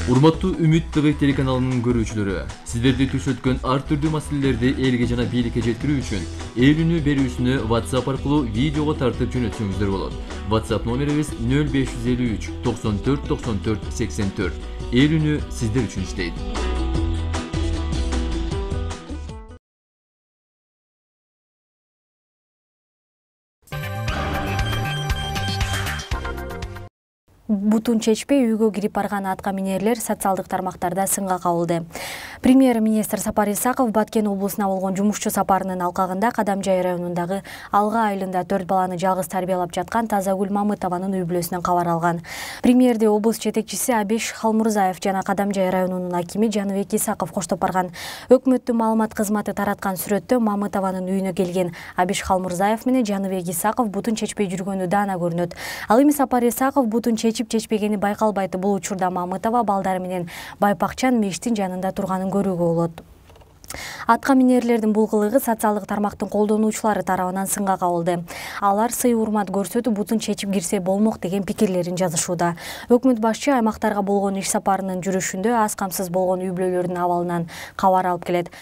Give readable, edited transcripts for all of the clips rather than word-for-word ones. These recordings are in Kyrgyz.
Урматтуу Үмүт ТV телеканалынын көрүүчүлөрү, сиздерди түшөткөн ар түрдүү маселелерди элге жана бийликке жеткирүү үчүн эл үнү берүүсүнү WhatsApp аркылуу видеого тартып жөнөтсөңүздөр болот. WhatsApp номерибиз 0553 94 94 84. Эл үнү сиздер үчүн иштейт. Бутун чечпей үйгө кирип барган атка минерлер социалдык тармактарда сынга кабылды. Премьер-министр Сапар Исаков Баткен облусуна болгон жумушчу сапарынын алкагында Кадамжай районундагы Алга айылында 4 баланы жалгыз тарбиялап жаткан Тазагүл Мамытованын үй бүлөсүнөн кабар алган. Премьерди облус жетекчиси Абиш Халмурзаев жана Кадамжай районунун акими Жаныбек Исаков коштоп барган. Өкмөттүн маалымат кызматы тараткан сүрөттө Мамытованын үйүнө келген Абиш Халмурзаев менен Жаныбек Исаков бутун чечпей жүргөнү даана көрүнөт. Ал эми Сапар Исаков бутун чечпегени байкалбайт. Бул учурда Мамытова балдары менен Байпакчан мештин жанында турганын көрүүгө болот. Атка минерлердин бул кылыгы социалдык тармактын колдонуучулары тарабынан сынга кабылды. Алар сый урмат көрсөтүп бутун чечип кирсе болмок деген пикирлерин жазышууда. Өкмөт башчы аймактарга болгон иш сапарынын жүрүшүндө аз камсыз болгон үй бүлөлөрдүн абалынан кабар алып келет.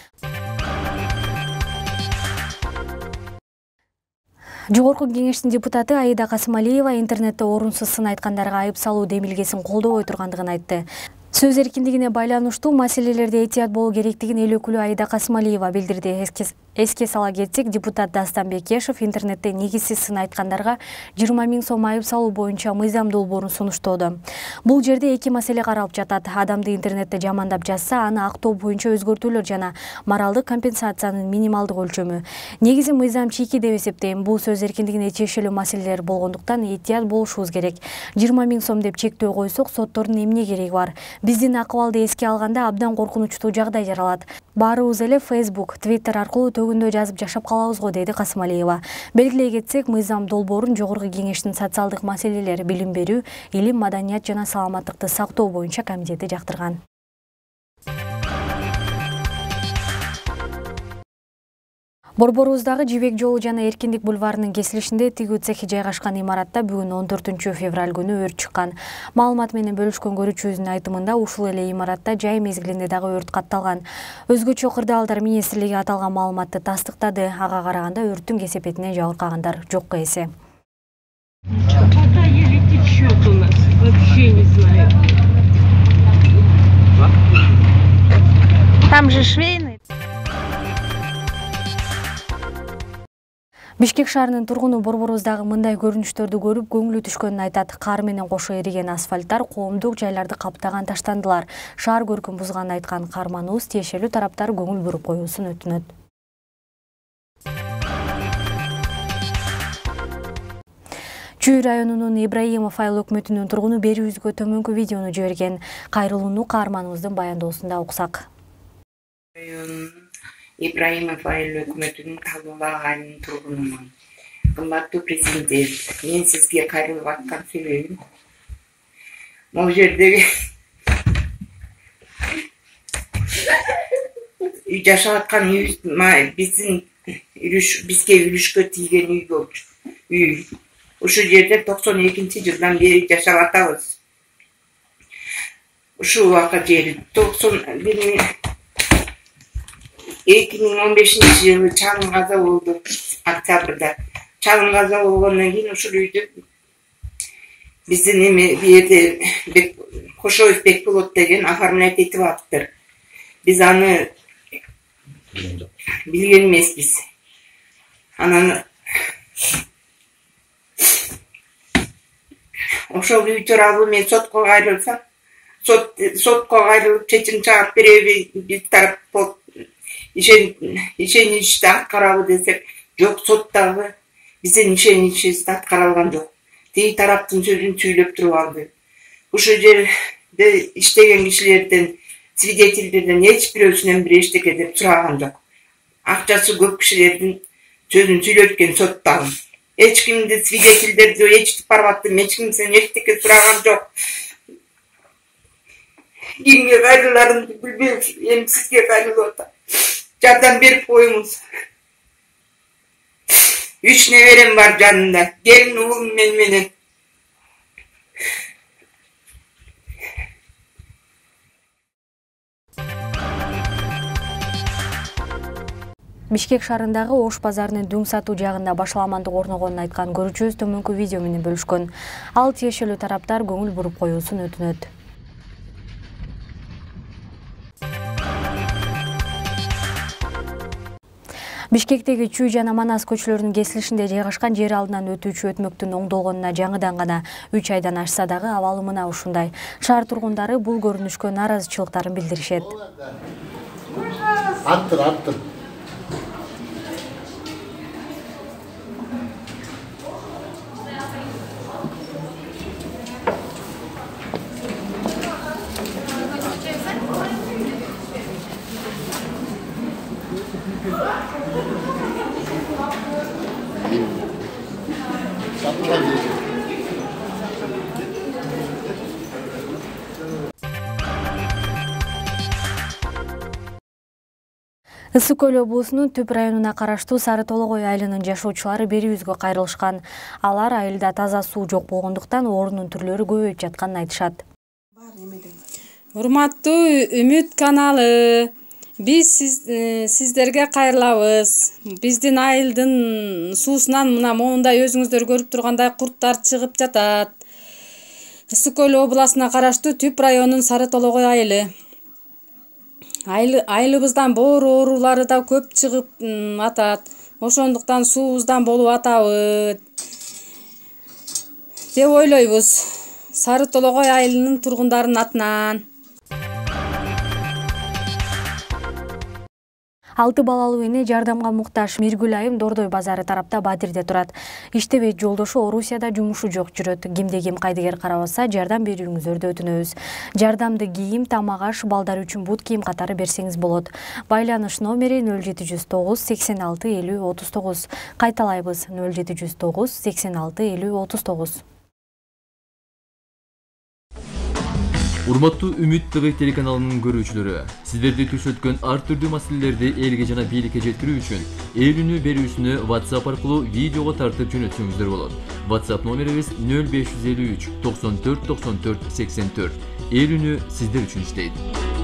Жогорку кеңештин депутаты Аида Касымалиева интернетте орунсуз сын айткандарга айып салуу демилгесин колдобой тургандыгын айтты. Сөз эркиндигине байланыштуу маселелерде этият болуу керектигин эл өкүлү Аида Касымалиева билдирди. Эске сала кетсек, депутат Дастан Бекешев интернетте негизсиз сын айткандарга 20 000 сом айып салуу боюнча мыйзам долбоорун сунуштоодо. Бул жерде эки маселе каралып жатат. Адамды интернетте жамандап жазса, аны актоо боюнча өзгөртүүлөр жана моралдык компенсациянын минималдык өлчөмү. Негизи мыйзам чийки деп эсептейм. Бул сөз эркиндигине тиешелүү маселелер болгондуктан этият болушубуз керек. 20 000 сом деп чектөө койсок, соттордун эмне кереги бар? Биздин акыбалды эске алганда абдан коркунучтуу жагдай жаралат. Баарыбыз эле Facebook, Twitter аркылуу төгүндө жазып жашап калабыз го, деди Касымалиева. Белгилей кетсек, мыйзам долбоорун Жогорку кеңештин социалдык маселелер, билим берүү, илим, маданият жана саламаттыкты сактоо боюнча комитети жактырган. Борборуздагы Жибек жолу жана Эркиндик бульварынын кесилишинде тигүү цехи жайгашкан имаратта бүгүн 14 февраль күнү өрт чыккан. Маалымат менен бөлүшкөн көрүүчүбүздүн айтымында ушул эле имаратта жай мезгилинде дагы өрт катталган. Өзгөчө кырдаалдар министрлиги аталган маалыматты тастыктады. Ага караганда өрттүн кесепетине жабыркагандар жокко эсе. Вода еле течет у нас, вообще не знаю. Там же швейный. Бишкек шаарынын тургуну борборуздагы мындай көрүнүштөрдү көрүп көңүлү түшкөнүн айтат. Кар менен кошо эриген асфальттар коомдук жайларды каптаган таштандылар. Шаар көркүн бузганын айткан каарманыбыз тиешелүү тараптар көңүл буруп коюусун өтүнөт. Чүй районунун Ибраимов айыл өкмөтүнүн тургуну берүүбүзгө төмөнкү видеону жиберген. Кайрылууну каарманыбыздын баяндоосунда уксак. Ибраимов айыл өкмөтүнүн Талуулак айылынын тургунумун. Кымбаттуу президент, мен сизге кайрылып аткан себебим могу жердеги жашап аткан биздин бизге үлүшкө тийген үй болчу. Ушул жерде 92-жылдан бери жашап атабыз. Ушул убакыт жери 2015-жылы чалым каза болду, октябрда. Чалым каза болгондон кийин ушул үйдү биздин биерде Кошоев Бекболот деген оформлять этип атыптыр. Биз аны билген эмеспиз. Анан ошол үй тууралуу мен сотко кайрылсам, сотко кайрылып чечим чыгып береби, биз тарап ишеничти аткарабы десек, жок, сот дагы биздин ишеничибизди аткара алган жок. Тиги тараптын сөзүн сүйлөп туруп алды. Ушул жерде иштеген кишилерден, свидетелдерден эч бирөөсүнөн бир эчтеке деп сураган жок. Акчасы көп кишилердин сөзүн сүйлөткөн сот дагы. Эч кимди свидетелдерди эчтип барбаттым, эч кимден эчтеке сураган жок. Кимге кайрыларымды билбейм, эми сизге кайрылып атам. Жардам берип коюңуз. 3 неберем бар жанында. Келин уулум менен. Бишкек шаарындагы Ош базарынын дүң сатуу жагында башаламандык орногонун айткан көрүүчүбүз төмөнкү видео менен бөлүшкөн. Ал тиешелүү тараптар көңүл буруп коюусун өтүнөт. Бишкектеги Чүй жана Манас көчөлөрүнүн кесилишинде жайгашкан жер алдынан өтүүчү өтмөктүн оңдолгонуна жаңыдан гана 3 айдан ашса дагы абалы мына ушундай. Шаар тургундары бул көрүнүшкө нааразычылыктарын билдиришет. Аттыр. Ысык Көл облусунун Түп районуна караштуу Сары Тологой айылынын жашоочулары берүүбүзгө кайрылышкан. Алар айылда таза суу жок болгондуктан оорунун түрлөрү көбөйүп жатканын айтышат. Урматтуу Үмүт каналы, биз сиздерге кайрылабыз. Биздин айылдын суусунан мына моундай өзүңүздөр көрүп тургандай курттар чыгып жатат. Ысык Көл областына караштуу Түп районунун Сары Тологой айылы. Айылыбыздан боору оорулары да көп чыгып атат. Ошондуктан суубуздан болуп атабы деп ойлойбуз. Сары Тологой айылынын тургундарынын атынан. 6 балалуу эне жардамга муктаж Миргүл айым Дордой базары тарапта Бадирде турат. Иштебейт жолдошу Орусияда жумушу жок жүрөт. Кимде ким кайдыгер карабаса, жардам берүүңүздөрдү өтүнөбүз. Жардамды кийим, тамак аш, балдар үчүн бут кийим катары берсеңиз болот. Байланыш номери 0709 86 50 39. Кайталайбыз 0709 86 50 39. Урматтуу Үмүт ТВ телеканалынын көрүүчүлөрү, сиздерди түш өткөн ар түрдүү маселелерди элге жана бийликке жеткирүү үчүн ээлүүнү берүүсүнү WhatsApp аркылуу видеого тартып жөнөтсөңүздөр болот. WhatsApp номерибиз 0553 94 94 84. Ээлүүнү сиздер үчүн иштейт.